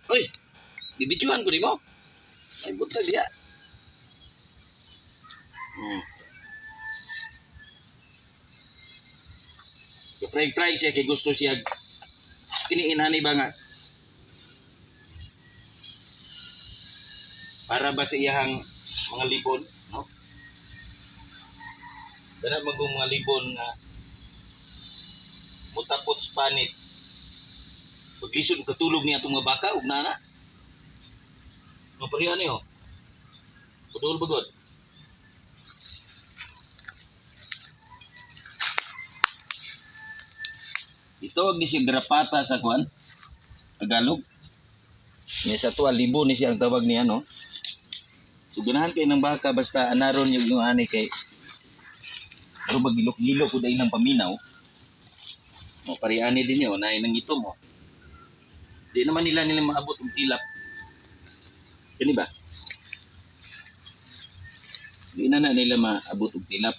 Uy, bibidyohan ko di mo. Ay, buta diya. Pray siya kay gusto siya kiniinani ba nga para ba sa iyahang mga libon, no? Dara magong mga libon nga mutapot panit. Paglisod katulog niya itong mga baka, ug nana. Maparihan niyo. Pudol bagod. Ito wag ni siya grapata sa kuan. Tagalog. Ni sa tuwa libo ni siya ang tawag niya, no? So ganahan kay ng baka basta anaron yung ani kay pero magilok-gilok ko dahil ng paminaw. Mo pariani din yun, naay nang ito mo. Di naman nila maabot ang tilap. Kani ba? Di na nila maabot ang tilap.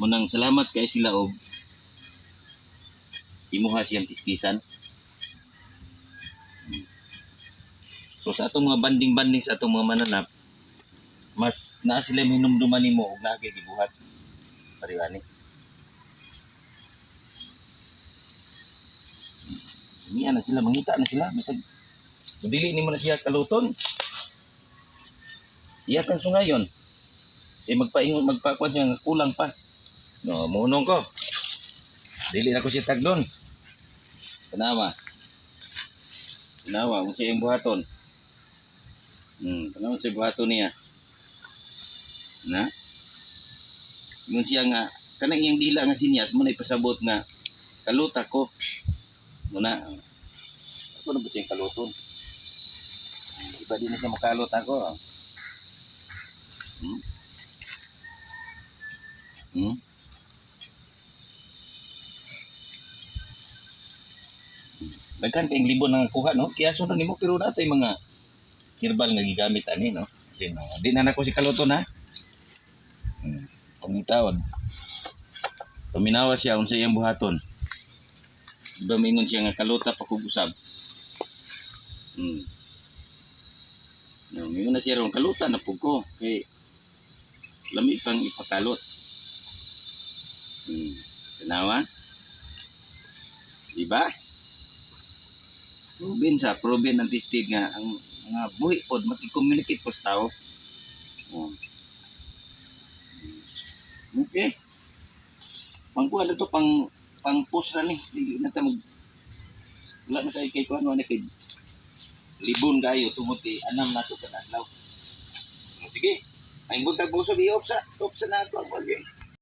Munang salamat kay sila og imuha siyang tiskisan. So sa atong mga banding-banding sa atong mga mananap, mas naa sila hinumduman nimo og naa kay gibuhat. Pariwani. Niya na sila, mangita na sila. Bisag dili nimo na siya kaluton. Iya kang sungayon. Magpaingon magpakuan siya nga kulang pa. No, munong ko. Dili na ko siya tagdon. Tanawa. Tanawa, kung siya yung buhaton. Tanawa siya buhaton niya. Na? Kung siya nga, kanang iyang dila nga sinyas, muna ipasabot nga, kaluta ko. Muna, ako na ba siyang kaluton? Iba din na siya makalot ako. Daghan kayong libon nga kuha, no? Kaya sunod nimo pero natay mga herbal nga gigamit ani, no? Kasi no, di na nako si kaluton ha. Pangitawad. Paminawa siya unsa iyang buhaton. Diba mingon siya nga kaluta pa kog usab. No, mingon na siya ron kaluta na pug ko kay lami pang ipakalot. Tanawa? Diba? Proven ang tested nga ang mga buhi pod maki-communicate po sa tao. Okay. Pangkuha na to pang post na ni. Hindi na ta wala na sa kay kuan na kay libon kayo tungod kay anam na to sa adlaw. Sige. Ay buntag puso di opsa na to ang